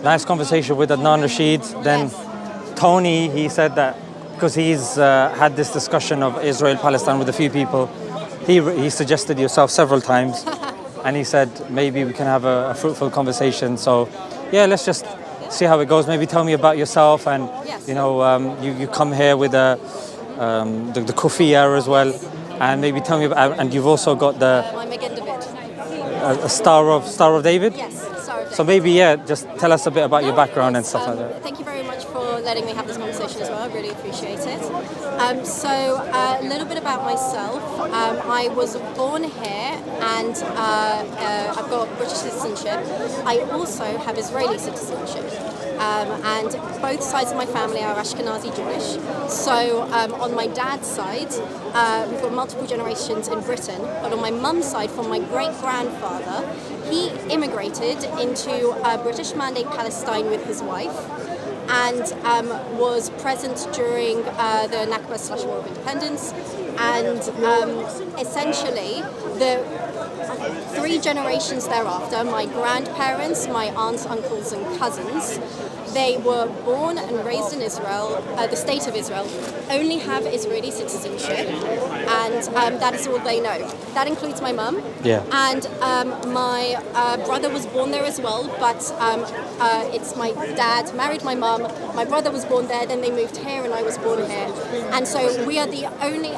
Nice conversation with Adnan Rashid. Then Tony, he said that because he's had this discussion of Israel-Palestine with a few people, he suggested yourself several times, and he said maybe we can have a fruitful conversation. So yeah, let's just see how it goes. Maybe tell me about yourself, and you come here with the kufiya as well, and maybe tell me about. And you've also got the Star of David. Yes. So maybe, just tell us a bit about your background and stuff like that. Thank you very much for letting me have this conversation as well. I really appreciate it. So a little bit about myself. I was born here and I've got British citizenship. I also have Israeli citizenship. And both sides of my family are Ashkenazi Jewish. So on my dad's side, we've got multiple generations in Britain, but on my mum's side, from my great-grandfather, he immigrated into British Mandate Palestine with his wife and was present during the Nakba / War of Independence. And essentially, the 3 generations thereafter, my grandparents, my aunts, uncles and cousins, they were born and raised in Israel, the state of Israel, only have Israeli citizenship, and that is all they know. That includes my mum. Yeah. And my brother was born there as well, but it's my dad married my mum, my brother was born there, then they moved here and I was born here. And so we are the only,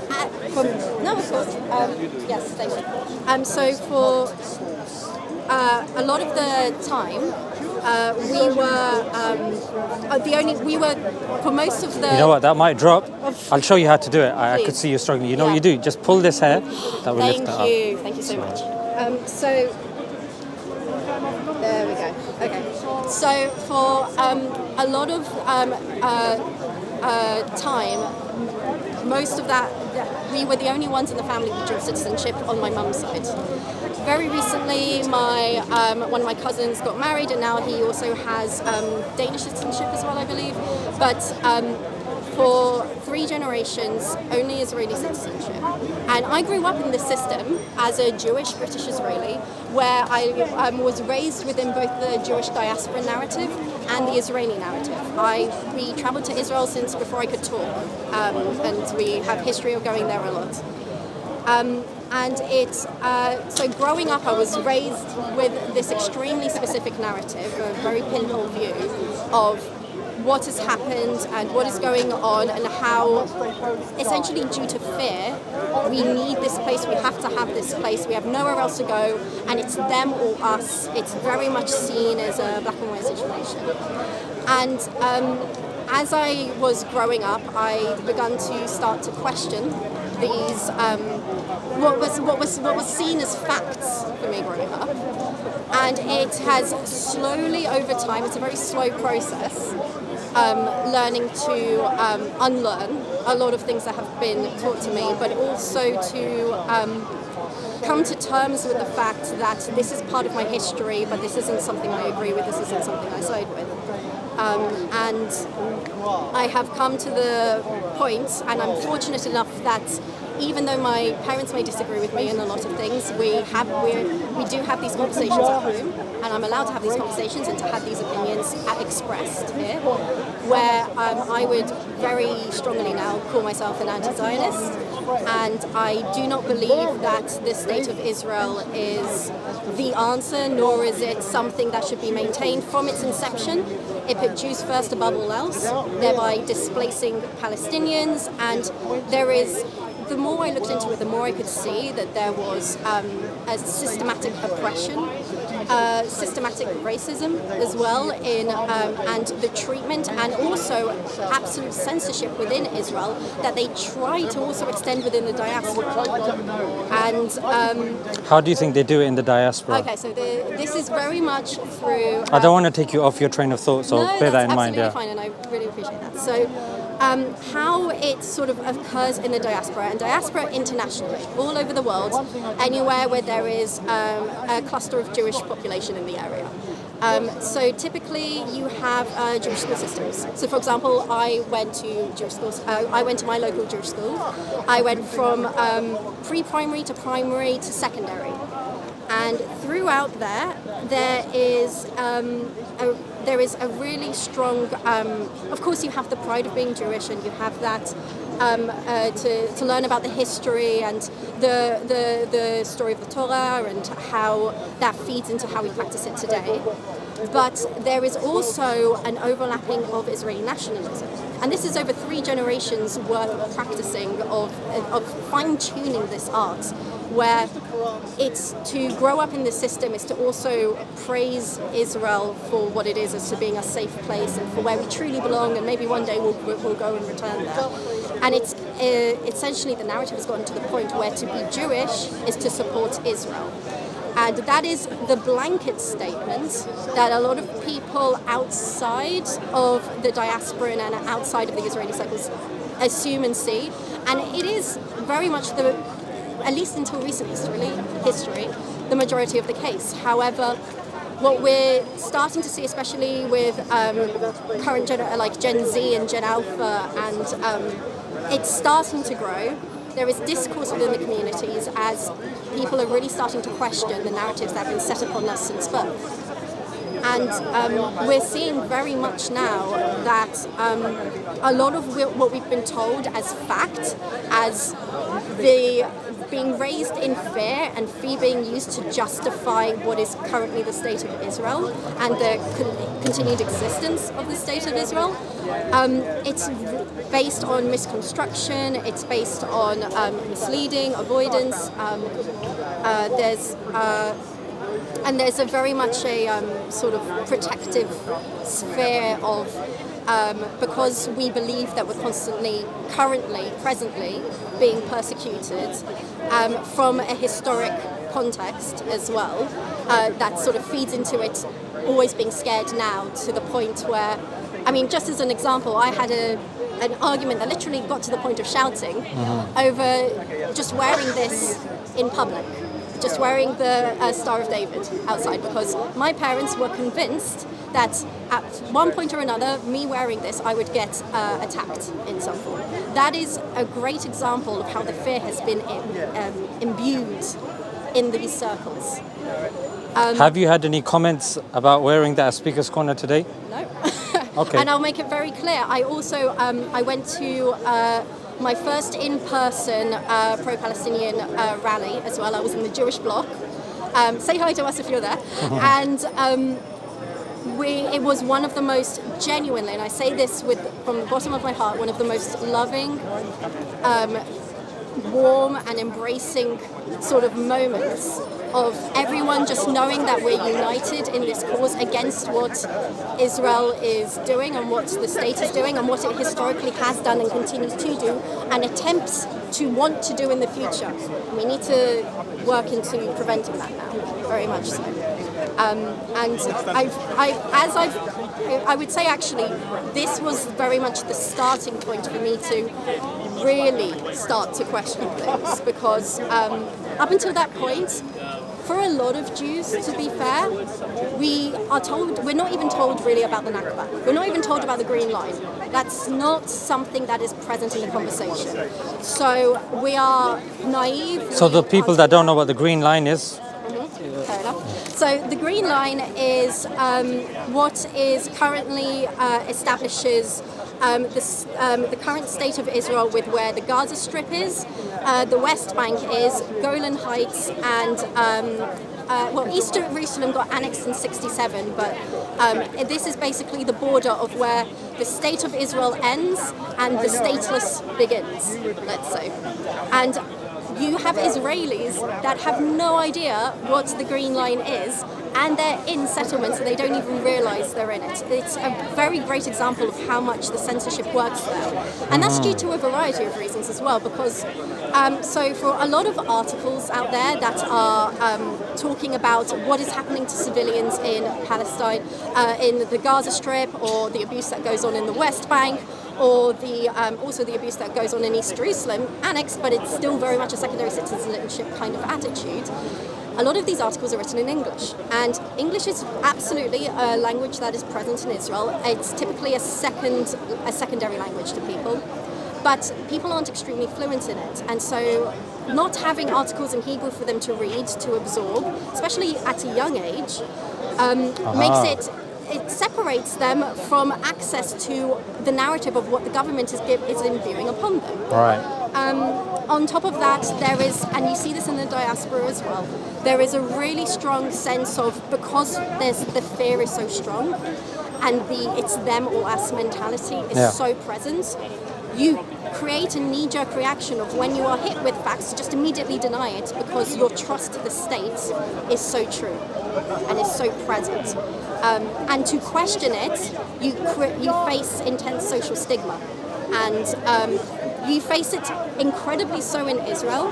yes, thank you. So for a lot of the time, we were for most of the... You know what, that might drop. I'll show you how to do it. I could see you struggling. You know what you do? Just pull this hair. That will lift that up. Thank you so much. So, there we go. Okay. So for a lot of time, most of that, we were the only ones in the family with dual citizenship on my mum's side. Very recently, one of my cousins got married, and now he also has Danish citizenship as well, I believe. But for 3 generations, only Israeli citizenship. And I grew up in this system as a Jewish British Israeli, where I was raised within both the Jewish diaspora narrative and the Israeli narrative. We traveled to Israel since before I could talk, and we have history of going there a lot. And so growing up, I was raised with this extremely specific narrative, a very pinhole view of what has happened and what is going on, and how, essentially due to fear, we need this place, we have to have this place, we have nowhere else to go, and it's them or us. It's very much seen as a black and white situation. And as I was growing up, I began to start to question these what was seen as facts for me growing up, and it has slowly over time, it's a very slow process, learning to unlearn a lot of things that have been taught to me, but also to come to terms with the fact that this is part of my history, but this isn't something I agree with, this isn't something I side with. And I have come to the point, and I'm fortunate enough that even though my parents may disagree with me in a lot of things, we do have these conversations at home, and I'm allowed to have these conversations and to have these opinions expressed here, where I would very strongly now call myself an anti-Zionist, and I do not believe that the state of Israel is the answer, nor is it something that should be maintained from its inception. It put Jews first above all else, thereby displacing Palestinians, and the more I looked into it, the more I could see that there was a systematic oppression, systematic racism as well, and the treatment, and also absolute censorship within Israel that they try to also extend within the diaspora. And how do you think they do it in the diaspora? Okay, so this is very much through... I don't want to take you off your train of thought, so bear that in mind. No, that's absolutely fine, and I really appreciate that. So, how it sort of occurs in the diaspora, and diaspora internationally, all over the world, anywhere where there is a cluster of Jewish population in the area. So typically you have Jewish school systems. So for example, I went to Jewish schools. I went to my local Jewish school. I went from pre-primary to primary to secondary. And throughout there is there is a really strong, of course you have the pride of being Jewish, and you have that to learn about the history and the story of the Torah and how that feeds into how we practice it today. But there is also an overlapping of Israeli nationalism. And this is over 3 generations worth of practicing, of fine-tuning this art, where it's to grow up in the system is to also praise Israel for what it is as to being a safe place and for where we truly belong, and maybe one day we'll go and return there. And it's essentially the narrative has gotten to the point where to be Jewish is to support Israel. And that is the blanket statement that a lot of people outside of the diaspora and outside of the Israeli circles assume and see. And it is very much at least until recent history, the majority of the case. However, what we're starting to see, especially with current like Gen Z and Gen Alpha, and it's starting to grow. There is discourse within the communities as people are really starting to question the narratives that have been set upon us since birth. And we're seeing very much now that a lot of what we've been told as fact, as being raised in fear, and fear being used to justify what is currently the state of Israel and the continued existence of the state of Israel. It's based on misconstruction, it's based on misleading, avoidance. There's a very much a sort of protective sphere of because we believe that we're constantly, presently being persecuted from a historic context as well, that sort of feeds into it always being scared now, to the point where, I mean, just as an example, I had an argument that literally got to the point of shouting over just wearing this in public, just wearing the Star of David outside, because my parents were convinced that at one point or another, me wearing this, I would get attacked in some form. That is a great example of how the fear has been imbued in these circles. Have you had any comments about wearing that at Speaker's Corner today? No. Okay. And I'll make it very clear. I also I went to my first in-person pro-Palestinian rally as well. I was in the Jewish bloc. Say hi to us if you're there. And it was one of the most genuinely, and I say this from the bottom of my heart, one of the most loving, warm and embracing sort of moments of everyone just knowing that we're united in this cause against what Israel is doing and what the state is doing and what it historically has done and continues to do and attempts to want to do in the future. We need to work into preventing that now, very much so. And I would say actually this was very much the starting point for me to really start to question things, because up until that point, for a lot of Jews, to be fair, we're not even told really about the Nakba. We're not even told about the Green Line. That's not something that is present in the conversation. So we are naive. So the people that don't know what the Green Line is. Fair enough. So the Green Line is what is currently establishes the current state of Israel with where the Gaza Strip is, the West Bank is, Golan Heights, and East Jerusalem got annexed in 1967, but this is basically the border of where the state of Israel ends and the stateless begins, let's say. And you have Israelis that have no idea what the Green Line is, and they're in settlements and they don't even realise they're in it. It's a very great example of how much the censorship works there. And that's due to a variety of reasons as well, because so for a lot of articles out there that are talking about what is happening to civilians in Palestine, in the Gaza Strip, or the abuse that goes on in the West Bank, or also the abuse that goes on in East Jerusalem, annexed, but it's still very much a secondary citizenship kind of attitude. A lot of these articles are written in English, and English is absolutely a language that is present in Israel. It's typically a secondary language to people, but people aren't extremely fluent in it, and so not having articles in Hebrew for them to read, to absorb, especially at a young age, makes it it separates them from access to the narrative of what the government is imbuing upon them. Right. On top of that, there is, and you see this in the diaspora as well, there is a really strong sense of, because the fear is so strong and it's them or us mentality is so present, you create a knee-jerk reaction of when you are hit with facts to just immediately deny it because your trust in the state is so true and is so present. And to question it, you face intense social stigma. And you face it incredibly so in Israel,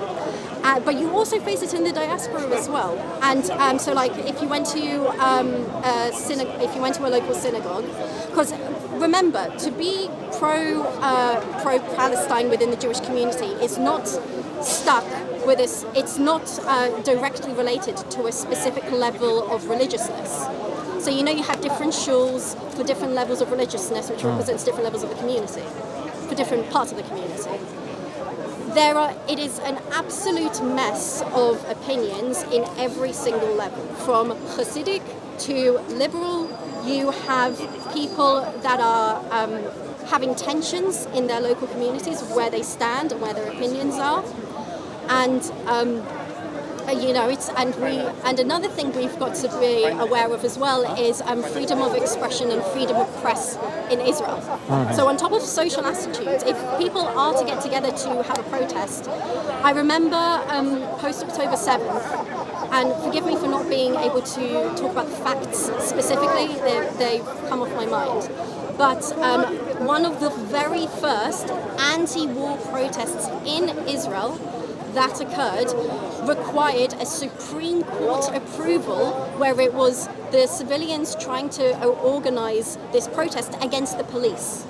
but you also face it in the diaspora as well. And so, like, if you went to if you went to a local synagogue, because remember, to be pro-Palestine within the Jewish community is not stuck with this. It's not directly related to a specific level of religiousness. So you know you have different shuls for different levels of religiousness, which represents different levels of the community, for different parts of the community. It is an absolute mess of opinions in every single level, from Hasidic to liberal. You have people that are having tensions in their local communities of where they stand and where their opinions are, and and another thing we've got to be aware of as well is freedom of expression and freedom of press in Israel. So on top of social attitudes, if people are to get together to have a protest, I remember post-October 7th, and forgive me for not being able to talk about the facts specifically, they've come off my mind. But one of the very first anti-war protests in Israel that occurred required a Supreme Court approval, where it was the civilians trying to organize this protest against the police,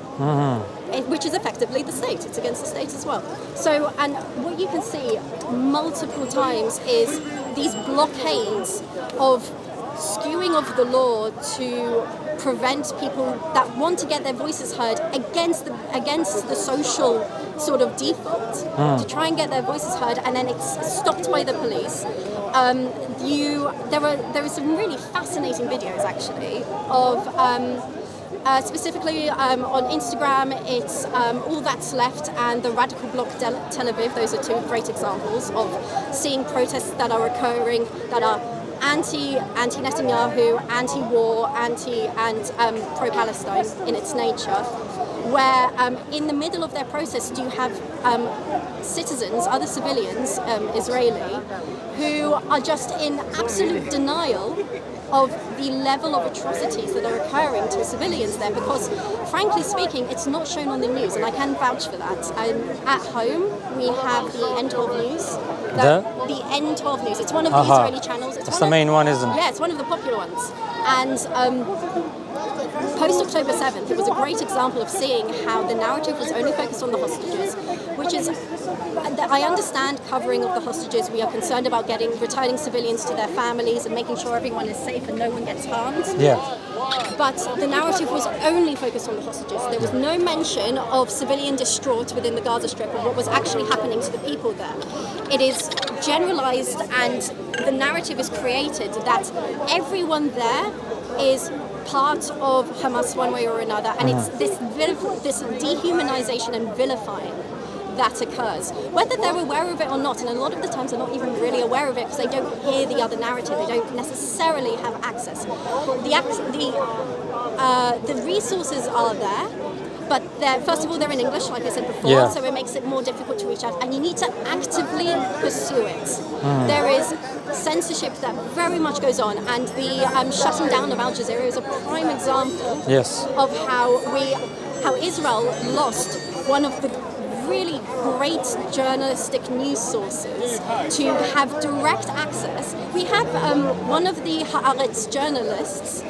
which is effectively the state. It's against the state as well. So, and what you can see multiple times is these blockades of skewing of the law to prevent people that want to get their voices heard against the social sort of default to try and get their voices heard, and then it's stopped by the police. There are some really fascinating videos actually of specifically on Instagram. It's All That's Left and the Radical Bloc Tel Aviv. Those are two great examples of seeing protests that are occurring that are anti-Netanyahu, anti-war, and pro-Palestine in its nature, where in the middle of their protest you have citizens, other civilians, Israeli, who are just in absolute denial of the level of atrocities that are occurring to civilians there, because frankly speaking it's not shown on the news, and I can vouch for that. At home we have the N12 News. The N12 News. It's one of the Israeli channels. It's the main one, isn't it? Yeah, it's one of the popular ones. And post-October 7th, it was a great example of seeing how the narrative was only focused on the hostages, which is, I understand covering of the hostages. We are concerned about returning civilians to their families and making sure everyone is safe and no one gets harmed. Yeah. But the narrative was only focused on the hostages. There was no mention of civilian distraught within the Gaza Strip or what was actually happening to the people there. It is generalized, and the narrative is created that everyone there is part of Hamas one way or another, and it's this dehumanization and vilifying that occurs, whether they're aware of it or not, and a lot of the times they're not even really aware of it because they don't hear the other narrative, they don't necessarily have access. The resources are there, but first of all they're in English, like I said before, so it makes it more difficult to reach out, and you need to actively pursue it. There is censorship that very much goes on, and the shutting down of Al Jazeera is a prime example of how Israel lost one of the really great journalistic news sources to have direct access. We have one of the Haaretz journalists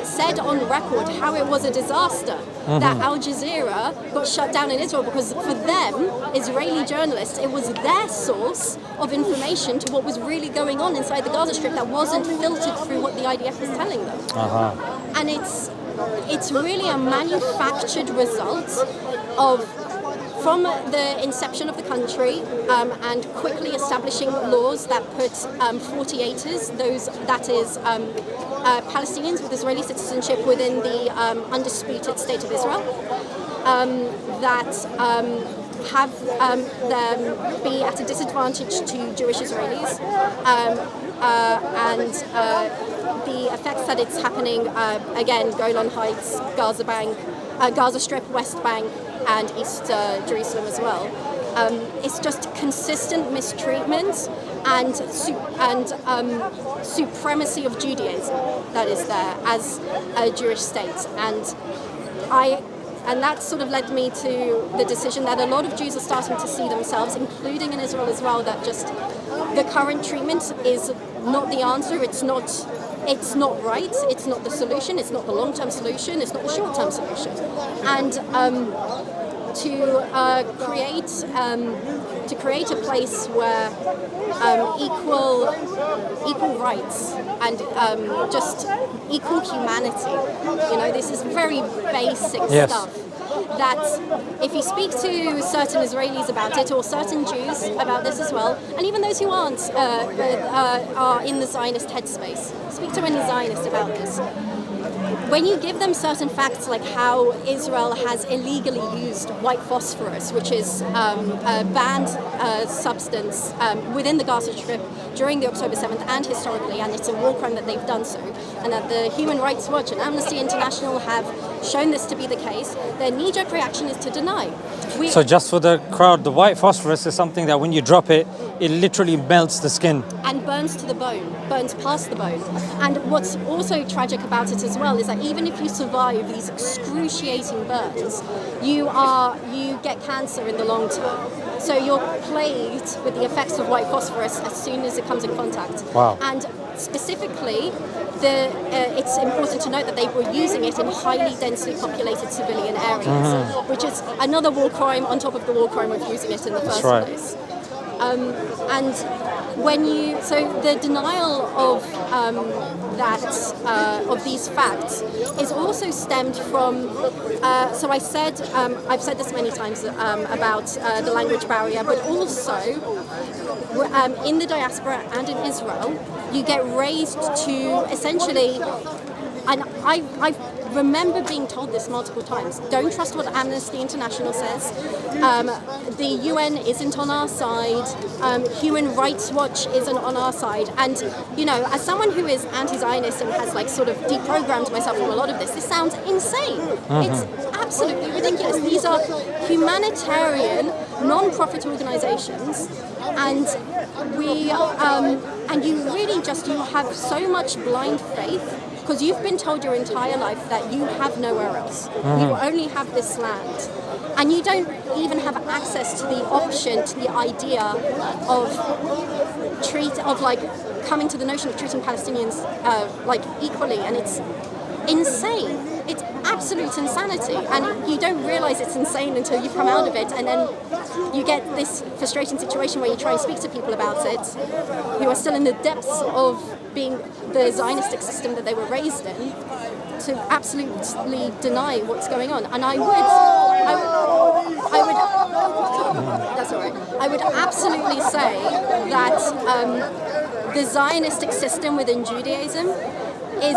said on record how it was a disaster that Al Jazeera got shut down in Israel, because for them, Israeli journalists, it was their source of information to what was really going on inside the Gaza Strip that wasn't filtered through what the IDF was telling them. And it's really a manufactured result of, from the inception of the country and quickly establishing laws that put 48ers, Palestinians with Israeli citizenship within the undisputed state of Israel that have them be at a disadvantage to Jewish Israelis, and the effects that it's happening, again, Golan Heights, Gaza Strip, West Bank, and East Jerusalem as well. It's just consistent mistreatment and supremacy of Judaism that is there as a Jewish state. And that sort of led me to the decision that a lot of Jews are starting to see themselves, including in Israel as well, that just the current treatment is not the answer. It's not right. It's not the solution. It's not the long-term solution. It's not the short-term solution. And to create a place where equal rights and just equal humanity. You know, this is very basic stuff that if you speak to certain Israelis about it, or certain Jews about this as well, and even those who aren't are in the Zionist headspace, speak to any Zionist about this. When you give them certain facts like how Israel has illegally used white phosphorus, which is a banned substance within the Gaza Strip during the October 7th and historically, and it's a war crime that they've done so, and that the Human Rights Watch and Amnesty International have shown this to be the case, their knee-jerk reaction is to deny. So just for the crowd, the white phosphorus is something that when you drop it, it literally melts the skin. And burns to the bone, burns past the bone. And what's also tragic about it as well is that even if you survive these excruciating burns, you get cancer in the long term. So you're plagued with the effects of white phosphorus as soon as it comes in contact. Wow. And specifically, it's important to note that they were using it in highly densely populated civilian areas, which is another war crime on top of the war crime of using it in the first place. And so the denial of of these facts is also stemmed from. So I've said this many times about the language barrier, but also in the diaspora and in Israel, you get raised to essentially. And I remember being told this multiple times. Don't trust what Amnesty International says. The UN isn't on our side. Human Rights Watch isn't on our side. And, you know, as someone who is anti-Zionist and has, like, sort of deprogrammed myself from a lot of this sounds insane. It's absolutely ridiculous. These are humanitarian, non-profit organizations. And and you really you have so much blind faith because you've been told your entire life that you have nowhere else. You only have this land. And you don't even have access to the option, to the idea of coming to the notion of treating Palestinians equally, and it's insane. It's absolute insanity, and you don't realize it's insane until you come out of it, and then you get this frustrating situation where you try and speak to people about it who are still in the depths of being the Zionistic system that they were raised in, to absolutely deny what's going on. And I would that's all right. I would absolutely say that the Zionistic system within Judaism is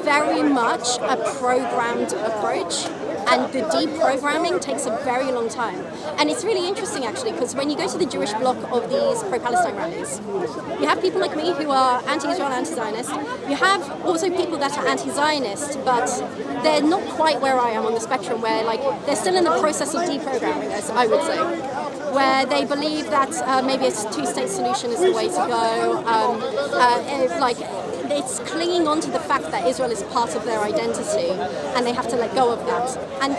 very much a programmed approach, and the deprogramming takes a very long time. And it's really interesting, actually, because when you go to the Jewish bloc of these pro-Palestine rallies, you have people like me who are anti-Israel, anti-Zionist. You have also people that are anti-Zionist, but they're not quite where I am on the spectrum, where they're still in the process of deprogramming, as I would say, where they believe that maybe a two-state solution is the way to go. It's clinging on to the fact that Israel is part of their identity, and they have to let go of that. And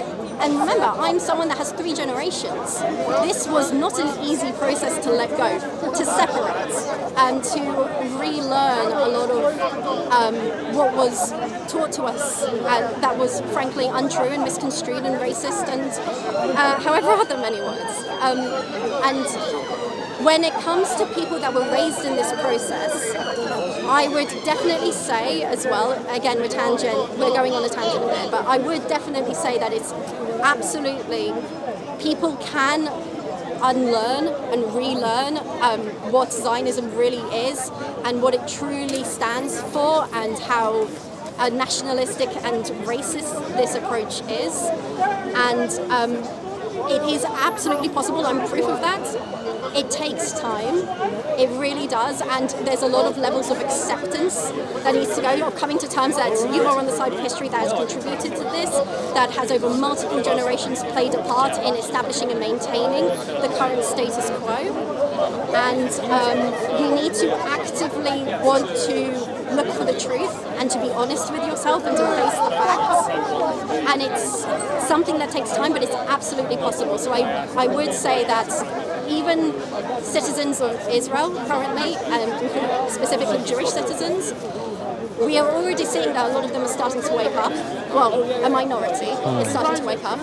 remember, I'm someone that has 3 generations. This was not an easy process to let go, to separate, and to relearn a lot of what was taught to us that was frankly untrue and misconstrued and racist, and however other many words. And when it comes to people that were raised in this process, I would definitely say as well, again, we're going on a tangent here, but I would definitely say that it's absolutely, people can unlearn and relearn what Zionism really is and what it truly stands for, and how nationalistic and racist this approach is. And it is absolutely possible. I'm proof of that. It takes time. It really does. And there's a lot of levels of acceptance that needs to go, of coming to terms that you are on the side of history that has contributed to this, that has over multiple generations played a part in establishing and maintaining the current status quo. And you need to actively want to look for the truth and to be honest with yourself and to face the facts. And it's something that takes time, but it's absolutely possible. So I would say that even citizens of Israel currently, specifically Jewish citizens, we are already seeing that a lot of them are starting to wake up. Well, a minority is starting to wake up.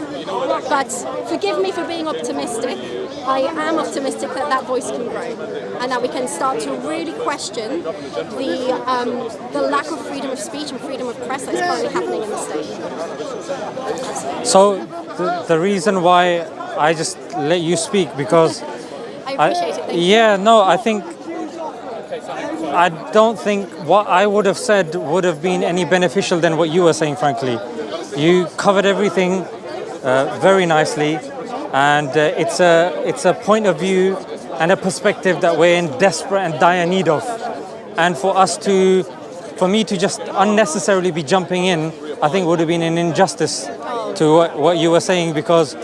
But forgive me for being optimistic. I am optimistic that that voice can grow and that we can start to really question the lack of freedom of speech and freedom of press that's currently happening in the state. So the reason why I just let you speak, because I appreciate it. Thank you. yeah, no, I don't think what I would have said would have been any beneficial than what you were saying, frankly. You covered everything very nicely, and it's a point of view and a perspective that we're in desperate and dire need of. And for me to just unnecessarily be jumping in, I think would have been an injustice to what you were saying, because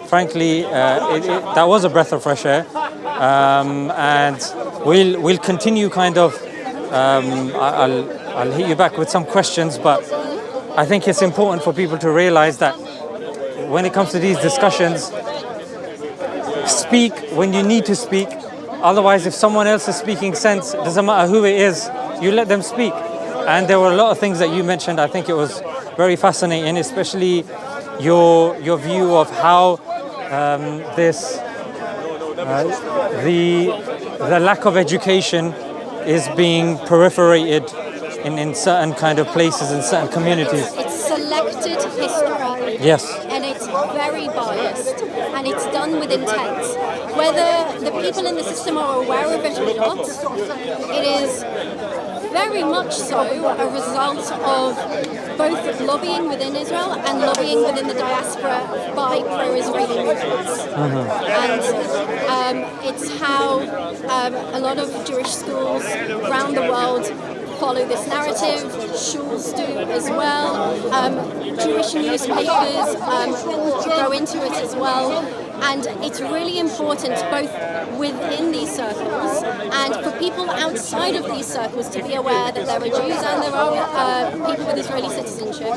frankly, that was a breath of fresh air. And we'll continue kind of, I'll hit you back with some questions, but I think it's important for people to realize that when it comes to these discussions, speak when you need to speak. Otherwise, if someone else is speaking sense, it doesn't matter who it is, you let them speak. And there were a lot of things that you mentioned. I think it was very fascinating, especially your view of how the lack of education is being proliferated in certain kind of places, in certain communities. It's selected history. Yes. And it's very biased, and it's done with intent. Whether the people in the system are aware of it or not, it is very much so a result of both lobbying within Israel and lobbying within the diaspora by pro-Israeli movements. And it's how a lot of Jewish schools around the world follow this narrative, shuls do as well, Jewish newspapers go into it as well. And it's really important both within these circles and for people outside of these circles to be aware that there are Jews and there are people with Israeli citizenship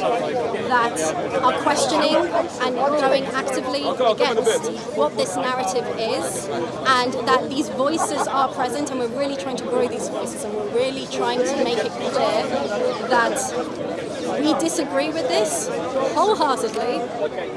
that are questioning and going actively against what this narrative is, and that these voices are present, and we're really trying to grow these voices, and we're really trying to make it clear that we disagree with this wholeheartedly.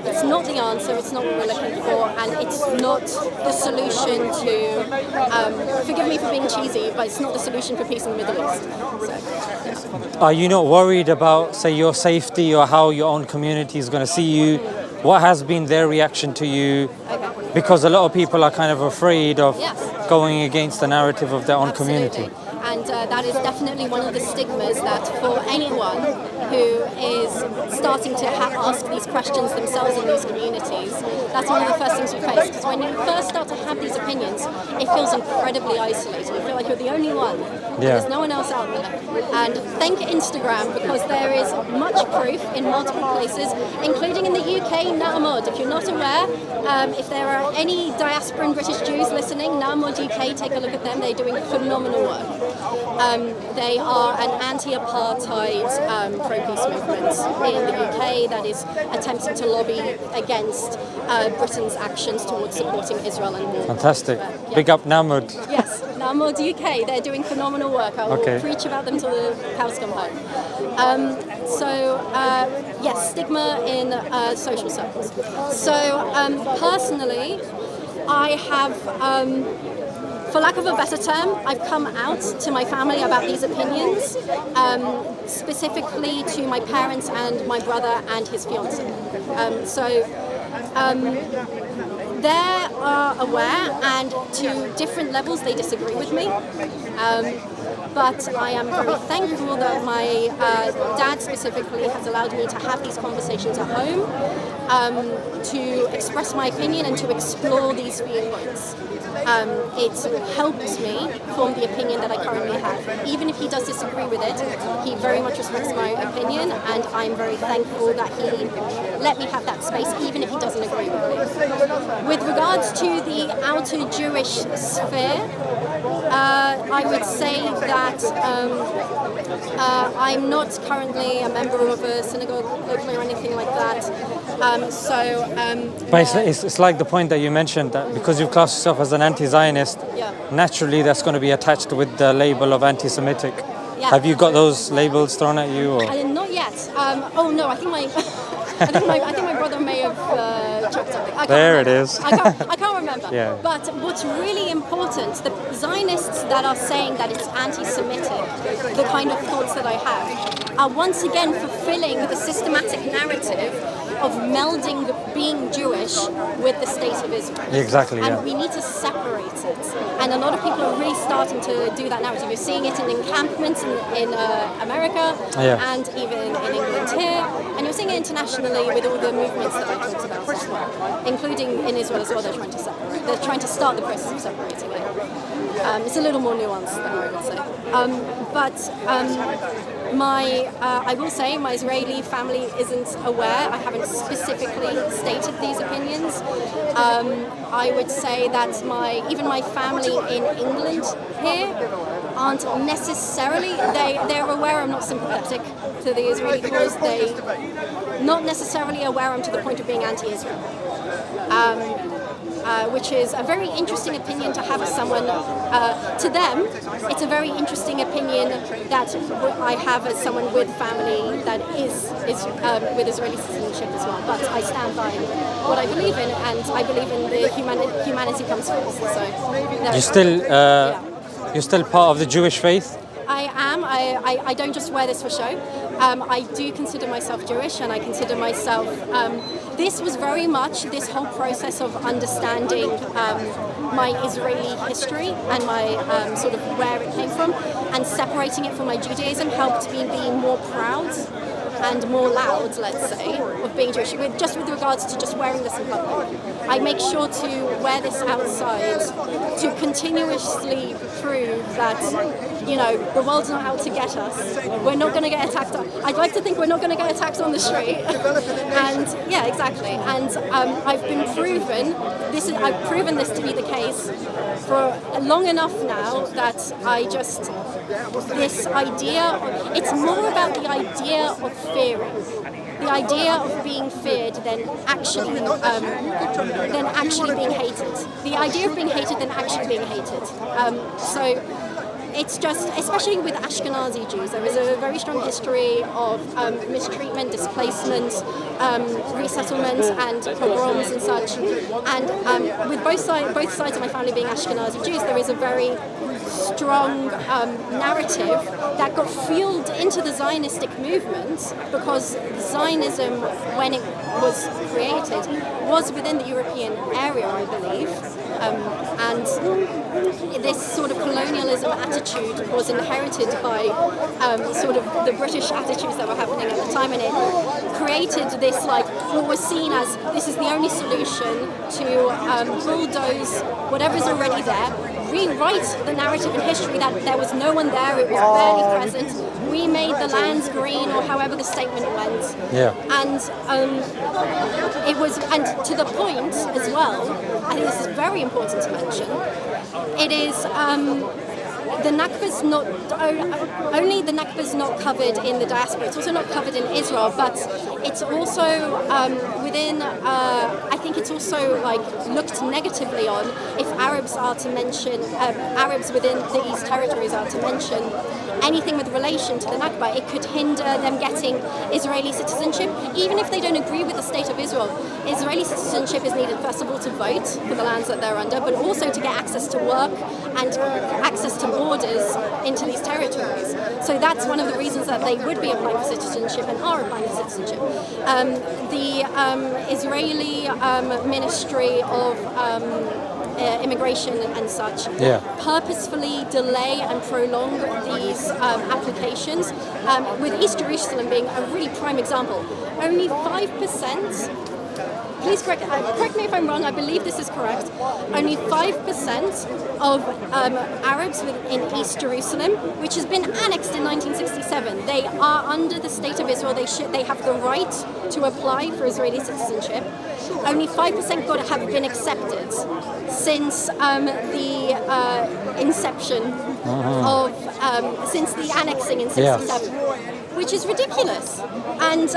It's not the answer, it's not what we're looking for, and it's not the solution to, forgive me for being cheesy, but it's not the solution for peace in the Middle East. So, yeah. Are you not worried about, say, your safety or how your own community is going to see you? What has been their reaction to you? Okay. Because a lot of people are kind of afraid of Yes. going against the narrative of their own Absolutely. community. And that is definitely one of the stigmas that for anyone who is starting to ask these questions themselves in these communities, that's one of the first things you face. Because when you first start to have these opinions, it feels incredibly isolated. You feel like you're the only one. Yeah. There's no one else out there. And thank Instagram, because there is much proof in multiple places, including in the UK, Na'amod. If you're not aware, if there are any diasporan British Jews listening, Na'amod UK, take a look at them. They're doing phenomenal work. They are an anti-apartheid pro-peace movement in the UK that is attempting to lobby against Britain's actions towards supporting Israel and war. Fantastic. Yeah. Big up Namud. Yes, Na'amod UK, they're doing phenomenal work. I will Okay. preach about them till the cows come home. Yes, stigma in social circles. So personally, I have, for lack of a better term, I've come out to my family about these opinions, specifically to my parents and my brother and his fiancée. They are aware, and to different levels they disagree with me. But I am very thankful that my dad specifically has allowed me to have these conversations at home, to express my opinion and to explore these viewpoints. It helps me form the opinion that I currently have. Even if he does disagree with it, he very much respects my opinion, and I'm very thankful that he let me have that space, even if he doesn't agree with me. With regards to the outer Jewish sphere, I would say that I'm not currently a member of a synagogue locally or anything like that. But it's like the point that you mentioned, that because you class yourself as an anti-Zionist, naturally that's going to be attached with the label of anti-Semitic. Yeah. Have you got those labels thrown at you? Or? Not yet. Oh no, I think my I think my brother may have checked something. It is. I can't remember. Yeah. But what's really important, the Zionists that are saying that it's anti-Semitic, the kind of thoughts that I have, are once again fulfilling the systematic narrative of melding being Jewish with the state of Israel. Exactly, And we need to separate it. And a lot of people are really starting to do that narrative. You're seeing it in encampments in America and even in England here. And you're seeing it internationally with all the movements that I talked about as well, including in Israel as well. They're trying to separate. They're trying to start the process of separating it. It's a little more nuanced than I would say. I will say my Israeli family isn't aware. I haven't specifically stated these opinions. I would say that even my family in England here aren't necessarily, they're aware I'm not sympathetic to the Israeli cause. They're not necessarily aware I'm to the point of being anti-Israel. Which is a very interesting opinion to have as someone, to them, it's a very interesting opinion that I have as someone with family that is with Israeli citizenship as well. But I stand by what I believe in, and I believe in the humanity comes first. So you're still part of the Jewish faith? I am. I don't just wear this for show. I do consider myself Jewish, and I consider myself. This was very much this whole process of understanding my Israeli history and my sort of where it came from, and separating it from my Judaism helped me be more proud and more loud, let's say, of being Jewish, with regards to just wearing this in public. I make sure to wear this outside to continuously prove that, the world's not out to get us. We're not going to get attacked. I'd like to think we're not going to get attacked on the street. And yeah, exactly. And I've proven this to be the case for long enough now that this idea, it's more about the idea of fearing. The idea of being feared than actually being hated. The idea of being hated than actually being hated. So it's just, especially with Ashkenazi Jews, there is a very strong history of mistreatment, displacement, resettlement, and pogroms and such. And with both sides of my family being Ashkenazi Jews, there is a very strong narrative that got fueled into the Zionistic movement, because Zionism, when it was created, was within the European area, I believe. And this sort of colonialism attitude was inherited by sort of the British attitudes that were happening at the time, and it created this, what was seen as this is the only solution to bulldoze whatever's already there, rewrite the narrative in history that there was no one there, it was barely present. We made the lands green, or however the statement went. Yeah. And it was, and to the point as well, I think this is very important to mention, it is the Nakba's not only the Nakba's not covered in the diaspora, it's also not covered in Israel, but it's also within I think it's also looked negatively on if Arabs are to mention Arabs within these territories are to mention anything with relation to the Nakba. It could hinder them getting Israeli citizenship, even if they don't agree with the state of Israel. Israeli citizenship is needed, first of all, to vote for the lands that they're under, but also to get access to work and access to borders into these territories. So that's one of the reasons that they would be applying for citizenship and are applying for citizenship. The Israeli Ministry of Immigration and such purposefully delay and prolong these applications, with East Jerusalem being a really prime example. Only 5%, please correct me if I'm wrong, I believe this is correct, only 5% of Arabs in East Jerusalem, which has been annexed in 1967, they are under the State of Israel, they have the right to apply for Israeli citizenship. Only 5% have been accepted since the inception of, since the annexing in 67, which is ridiculous. And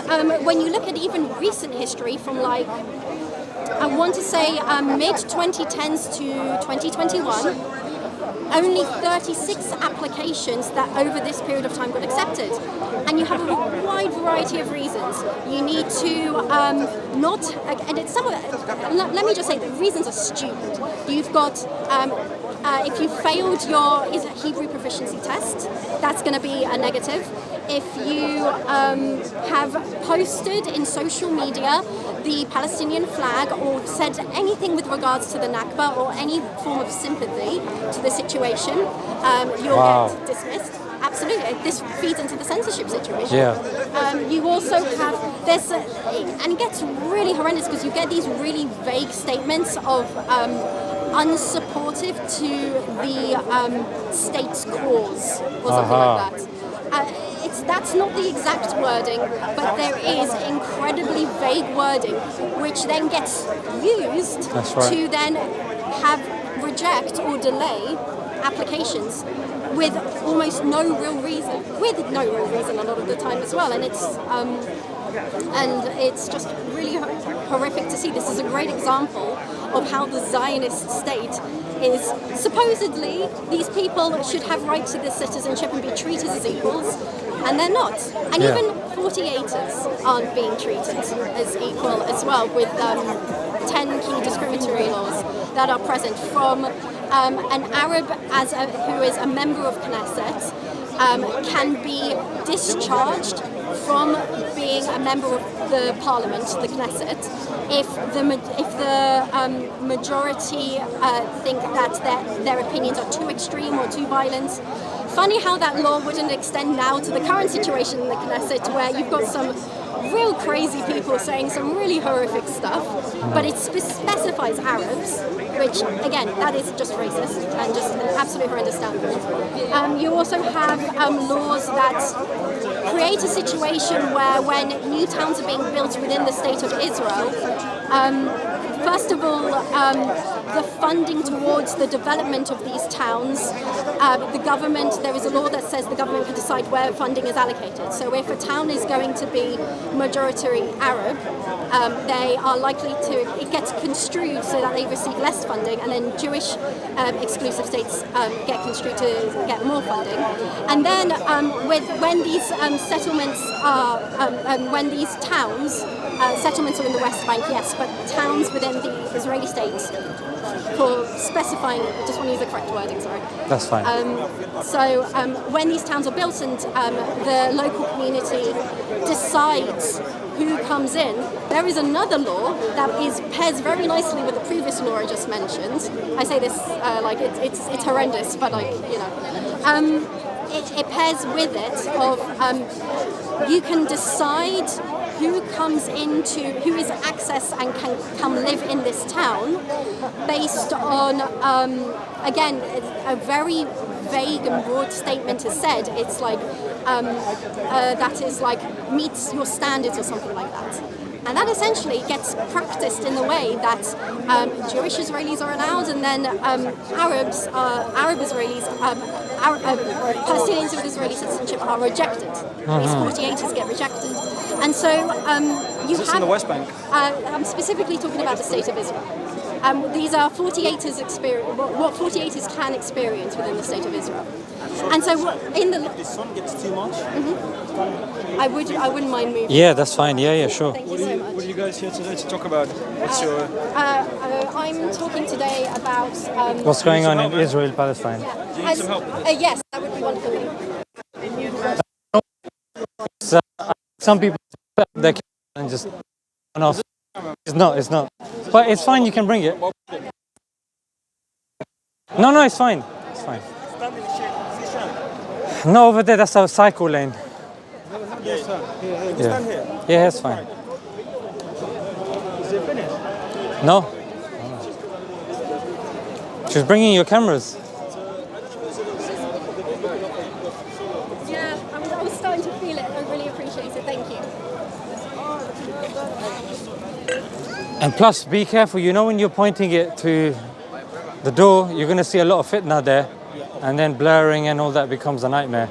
when you look at even recent history from like, I want to say mid-2010s to 2021, only 36 applications that over this period of time got accepted. And you have a wide variety of reasons. You need to not, and it's somewhat, let me just say, the reasons are stupid. You've got, if you failed your Hebrew proficiency test, that's going to be a negative. If you have posted in social media the Palestinian flag or said anything with regards to the Nakba or any form of sympathy to the situation, you'll get dismissed. Absolutely, this feeds into the censorship situation. You also have this, and it gets really horrendous because you get these really vague statements of unsupportive to the state's cause or something like that. That's not the exact wording, but there is incredibly vague wording which then gets used to then reject or delay applications with almost no real reason, a lot of the time as well, and it's just really horrific to see. This is a great example of how the Zionist state is supposedly, these people should have right to this citizenship and be treated as equals, and they're not. And even 48ers aren't being treated as equal as well, with 10 key discriminatory laws that are present from an Arab who is a member of Knesset can be discharged from being a member of the parliament, the Knesset, if the majority think that their opinions are too extreme or too violent. Funny how that law wouldn't extend now to the current situation in the Knesset, where you've got some real crazy people saying some really horrific stuff, but it specifies Arabs, which again, that is just racist and just an absolute horrendous standard. You also have laws that create a situation where when new towns are being built within the state of Israel, first of all, the funding towards the development of these towns, the government, there is a law that says the government can decide where funding is allocated. So if a town is going to be majority Arab, they are likely to, it gets construed so that they receive less funding, and then Jewish exclusive states get construed to get more funding. And then when these settlements are, when these towns, settlements are in the West Bank, yes, but towns within the Israeli states, for specifying, I just want to use the correct wording, sorry. That's fine. So when these towns are built and the local community decides who comes in, there is another law that pairs very nicely with the previous law I just mentioned. I say this like it's horrendous, but like, you know. It pairs with it of you can decide who comes into, who is access and can come live in this town based on, again, a very vague and broad statement is said. It's like, that is like meets your standards or something like that. And that essentially gets practiced in the way that Jewish Israelis are allowed, and then Arab Israelis, Palestinians with Israeli citizenship are rejected. These 48ers get rejected. And so you have... in the West Bank? I'm specifically talking about the state of Israel. These are 48ers experience, what 48ers can experience within the state of Israel. And so in the... If the sun gets too much... I wouldn't mind moving. Yeah, that's fine. Yeah, sure. Thank you so much. What are you guys here today to talk about? What's your... I'm talking today about... What's going on in Israel, Palestine? Do you need some help? Yes, that would be wonderful. Some people they can and just turn off. It's not. But it's fine. You can bring it. No, it's fine. It's fine. No, over there. That's our cycle lane. Yes, sir. Here. Stand here. Yeah, it's fine. Is it finished? No. She's bringing your cameras. Yeah, I was starting to feel it. I really appreciate it. Thank you. And plus, be careful. You know, when you're pointing it to the door, you're going to see a lot of fitna there, and then blurring and all that becomes a nightmare.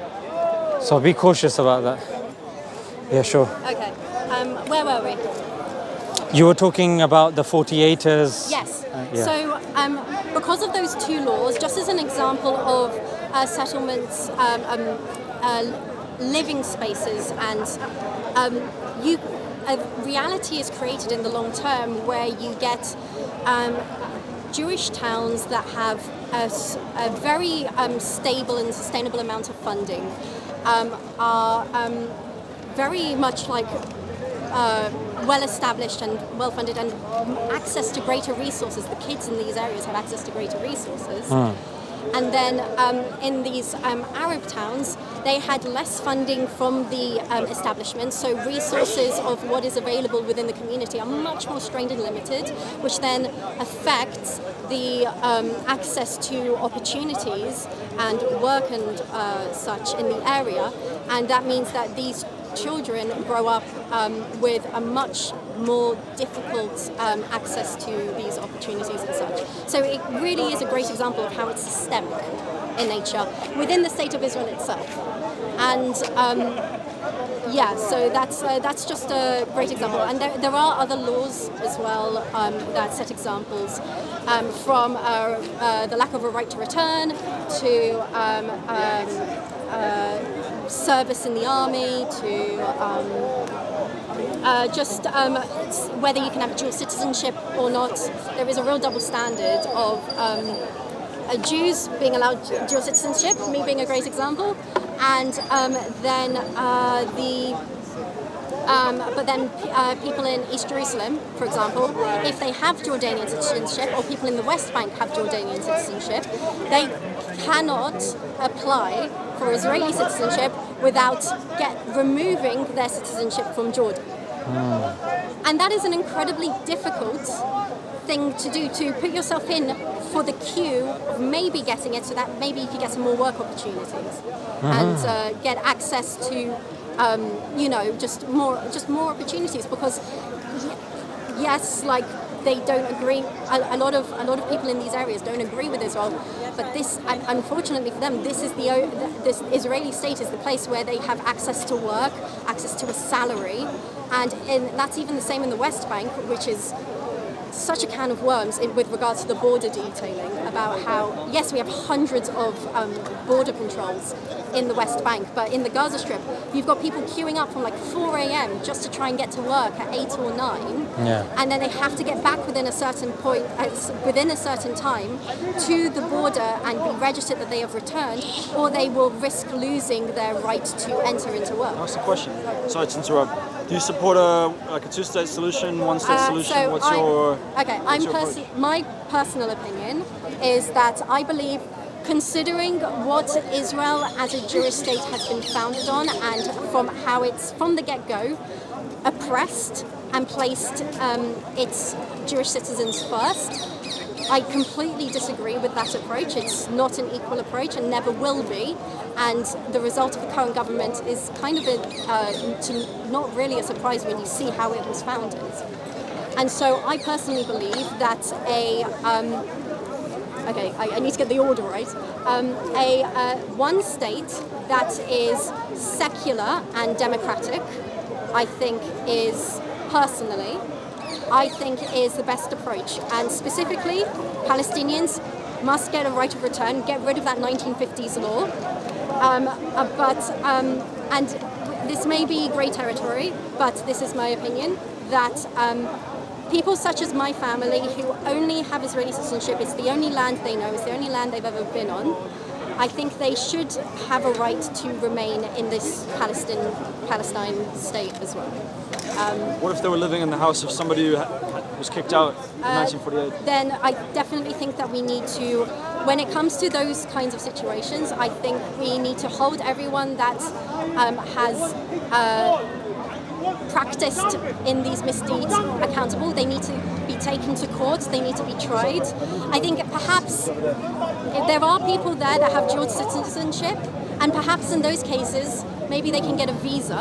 So be cautious about that. Yeah, sure. Okay. Where were we? You were talking about the 48ers. Yes. Yeah. So because of those two laws, just as an example of settlements, living spaces, and a reality is created in the long term where you get Jewish towns that have a very stable and sustainable amount of funding, are very much like well-established and well-funded, and access to greater resources. The kids in these areas have access to greater resources. And then in these Arab towns, they had less funding from the establishment, so resources of what is available within the community are much more strained and limited, which then affects the access to opportunities and work and such in the area. And that means that these children grow up with a much more difficult access to these opportunities and such. So it really is a great example of how it's systemic in nature within the state of Israel itself. And so that's just a great example. And there are other laws as well that set examples, from the lack of a right to return to service in the army, to whether you can have dual citizenship or not. There is a real double standard of Jews being allowed dual citizenship, me being a great example, and people in East Jerusalem, for example, if they have Jordanian citizenship, or people in the West Bank have Jordanian citizenship, they cannot apply for Israeli citizenship without removing their citizenship from Jordan. And that is an incredibly difficult thing to do, to put yourself in for the queue of maybe getting it, so that maybe you could get some more work opportunities and get access to just more opportunities, because yes, like, they don't agree. A lot of people in these areas don't agree with Israel, but this, unfortunately for them, this Israeli state is the place where they have access to work, access to a salary, and that's even the same in the West Bank, which is such a can of worms with regards to the border detailing, about how, yes, we have hundreds of border controls in the West Bank, but in the Gaza Strip, you've got people queuing up from like 4 a.m. just to try and get to work at 8 or 9, and then they have to get back within a certain point, within a certain time, to the border and be registered that they have returned, or they will risk losing their right to enter into work. That's the question. Sorry to interrupt. Do you support a two-state solution, one-state solution? My personal opinion is that I believe, considering what Israel as a Jewish state has been founded on, and from how it's from the get-go oppressed and placed its Jewish citizens first, I completely disagree with that approach. It's not an equal approach and never will be. And the result of the current government is kind of not really a surprise when you see how it was founded. And so I personally believe that I need to get the order right. One state that is secular and democratic, I think, is personally I think is the best approach. And specifically, Palestinians must get a right of return, get rid of that 1950s law. And this may be grey territory, but this is my opinion, that people such as my family who only have Israeli citizenship, it's the only land they know, it's the only land they've ever been on, I think they should have a right to remain in this Palestine state as well. What if they were living in the house of somebody who was kicked out in 1948? Then I definitely think that we need to, when it comes to those kinds of situations, I think we need to hold everyone that has practiced in these misdeeds accountable. They need to be taken to court, they need to be tried. I think perhaps there are people there that have dual citizenship, and perhaps in those cases maybe they can get a visa,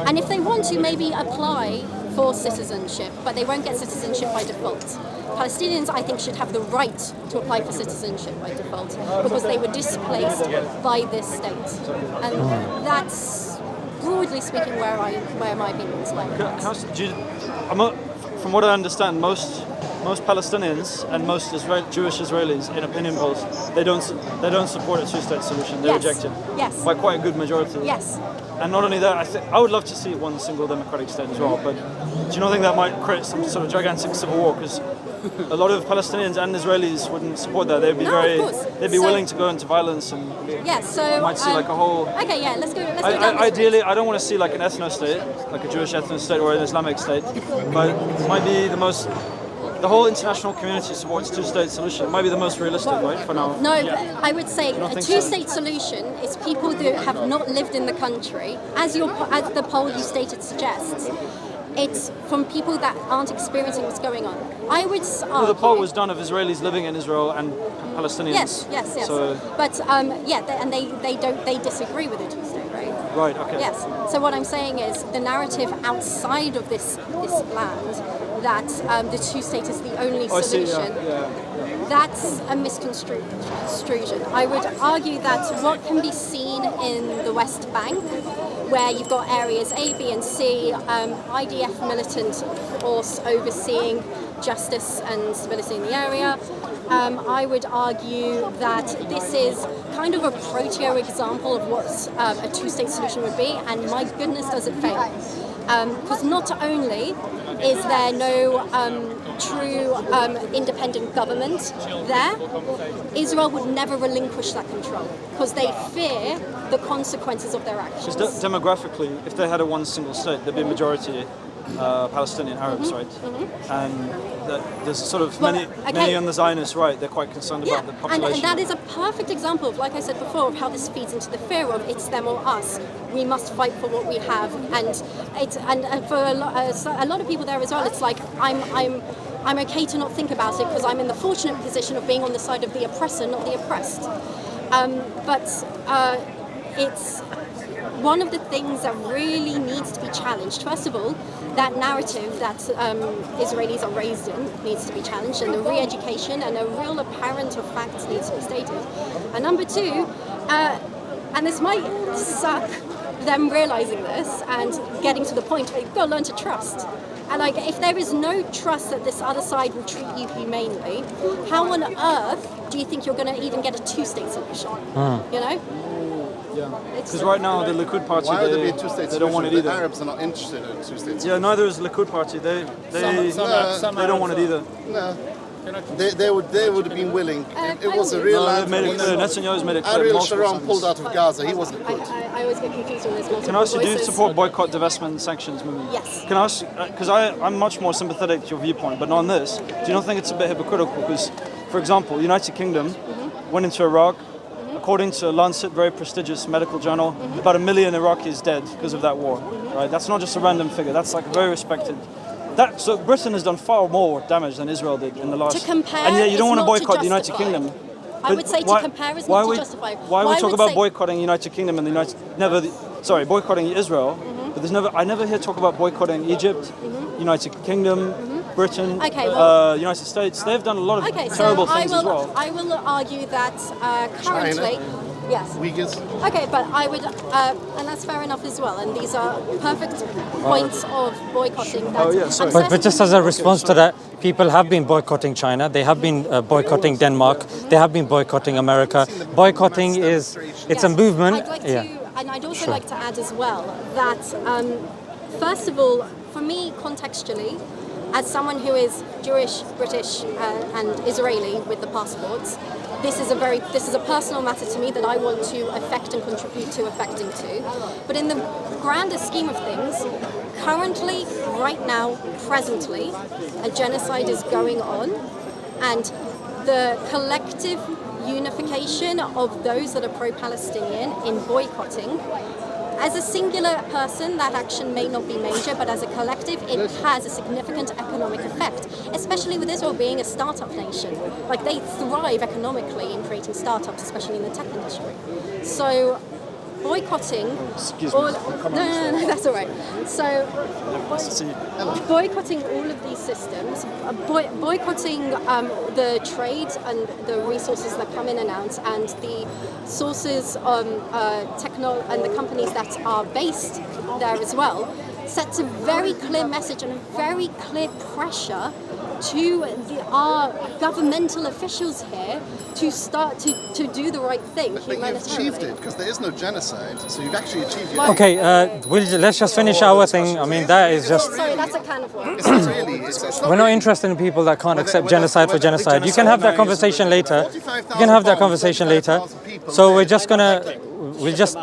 and if they want to, maybe apply for citizenship, but they won't get citizenship by default. Palestinians, I think, should have the right to apply for citizenship by default because they were displaced by this state, and that's broadly speaking where my opinions lie. From what I understand, most Palestinians and most Jewish Israelis in opinion polls, they don't support a two-state solution. They reject it. Yes. By quite a good majority. Yes. And not only that, I would love to see one single democratic state as well. But do you not think that might create some sort of gigantic civil war? Because a lot of Palestinians and Israelis wouldn't support that. They'd be willing to go into violence, and so you might see like a whole. Okay, yeah, let's go down this route. Ideally, I don't want to see like an ethno state, like a Jewish ethno state or an Islamic state, but it might be the whole international community supports two-state solution. It might be the most realistic, right, for now? No, I would say a two-state solution is people that have not lived in the country. As the poll you stated suggests, it's from people that aren't experiencing what's going on. I would argue, the poll was done of Israelis living in Israel and Palestinians. Yes. So, but they disagree with the two-state, right? Right. Okay. Yes. So what I'm saying is the narrative outside of this land that the two-state is the only solution. That's a misconstruction. I would argue that what can be seen in the West Bank, where you've got areas A, B, and C, IDF militant force overseeing justice and stability in the area. I would argue that this is kind of a proto example of what a two-state solution would be, and my goodness, does it fail. Because not only is there no true independent government there, Israel would never relinquish that control because they fear the consequences of their actions. Because demographically, if they had a one single state, there'd be a majority Palestinian Arabs, right? And there's sort of many on the Zionist right, they're quite concerned about the population. And that is a perfect example of, like I said before, of how this feeds into the fear of it's them or us. We must fight for what we have, and for a lot of people there as well, it's like I'm okay to not think about it because I'm in the fortunate position of being on the side of the oppressor, not the oppressed. But it's one of the things that really needs to be challenged. First of all, that narrative that Israelis are raised in needs to be challenged, and the re-education and a real apparent of facts needs to be stated. And number two, and this might suck, them realizing this and getting to the point where you've got to learn to trust. And like, if there is no trust that this other side will treat you humanely, how on earth do you think you're going to even get a two-state solution? You know? Yeah. Because right now the Likud party, why would there be a two-state they don't want it either. The Arabs are not interested in a two-state solution. Yeah, neither is the Likud party. They don't want it either. No. They would have been willing. It was a real land. Netanyahu's made it clear. Ariel Sharon pulled out of Gaza. He wasn't good. I always get confused on this. Can I ask you, do you support boycott, divestment, sanctions movement? Yes. Can I ask, because I'm much more sympathetic to your viewpoint, but on this, do you not think it's a bit hypocritical? Because, for example, the United Kingdom went into Iraq. According to Lancet, very prestigious medical journal, about 1 million Iraqis dead because of that war. Right? That's not just a random figure. That's like very respected. So Britain has done far more damage than Israel did in the last. To compare, and yet you don't want to not boycott to the United justify. Kingdom. I would say to compare is not to justify. Why we talk about boycotting United Kingdom and boycotting Israel, but I never hear talk about boycotting Egypt, United Kingdom, Britain, United States. They've done a lot of terrible things as well. I will argue that currently Yes. Uyghurs. Okay, but I would, and that's fair enough as well. And these are perfect points of boycotting. That Oh, yeah, sorry. But just as a response to that, people have been boycotting China. They have been boycotting Denmark. They have been boycotting America. Boycotting it's a movement. I'd like to, and I'd also like to add as well that, first of all, for me, contextually, as someone who is Jewish, British, and Israeli with the passports, this is a personal matter to me that I want to affect and contribute to affecting to. But in the grander scheme of things, currently, right now, presently, a genocide is going on, and the collective unification of those that are pro-Palestinian in boycotting. As a singular person, that action may not be major, but as a collective, it has a significant economic effect, especially with Israel being a startup nation. Like, they thrive economically in creating startups, especially in the tech industry. So boycotting no, that's all right. So boycotting all of these systems, boycotting the trade and the resources that come in and out, and the sources and the companies that are based there as well, sets a very clear message and a very clear pressure to our governmental officials here to start to do the right thing. But you've achieved it, because there is no genocide, so you've actually achieved it. Okay, let's just finish our thing. I mean, that is just... Sorry, that's a can of worms. It's not really. It's We're not interested in people that can't accept genocide for genocide. You can have that conversation later. You can have that conversation later. So we're just gonna... We'll just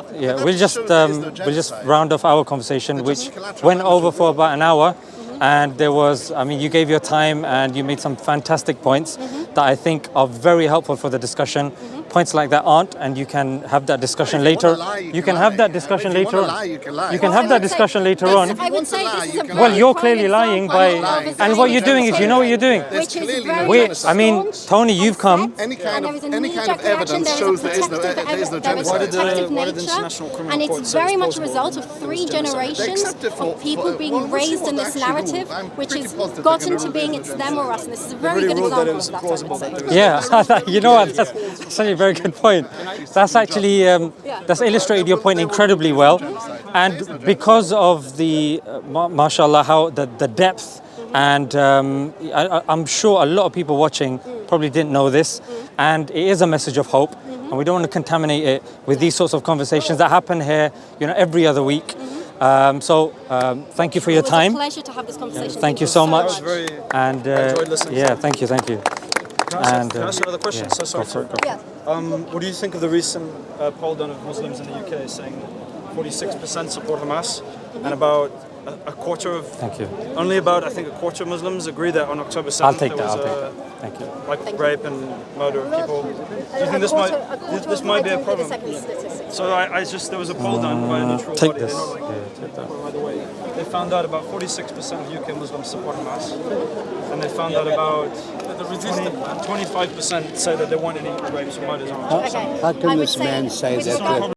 round off our conversation, which went over for about an hour. And there was, I mean, you gave your time and you made some fantastic points that I think are very helpful for the discussion. Points like that aren't, and you can have that discussion later. You can have that discussion later on. You can have that discussion later on. I would say this is a Well, you're clearly lying by, and what you're doing is, you know what you're doing. Which is very I mean, Tony, you've come. Any kind of evidence shows there is no genocide. And it's very much a result of 3 generations of people being raised in this narrative, which has gotten to being it's them or us. And this is a very good example of that, I would say. Yeah, you know what? That's such a very good point. That's actually that's illustrated your point incredibly well, and because of the mashallah, how the depth, and I'm sure a lot of people watching probably didn't know this, and it is a message of hope, and we don't want to contaminate it with these sorts of conversations that happen here, you know, every other week. Thank you for your time. It was a pleasure to have this conversation. Thank you so much. And enjoyed listening. yeah, thank you. Can I ask another question? Yeah, So sorry. Yeah. What do you think of the recent poll done of Muslims in the UK saying 46% support Hamas, and about a quarter of... Thank you. Only about, I think, a quarter of Muslims agree that on October 7th I'll take there that. was Thank you. like rape and murder of people. Do you think this might be a problem? So there was a poll done by a neutral Take body. this. They're not like, Yeah, take that. by the way, they found out about 46% of UK Muslims support Hamas, and they found out about 25% say that they want any rapes or murders on Hamas. Okay. How can this man say that?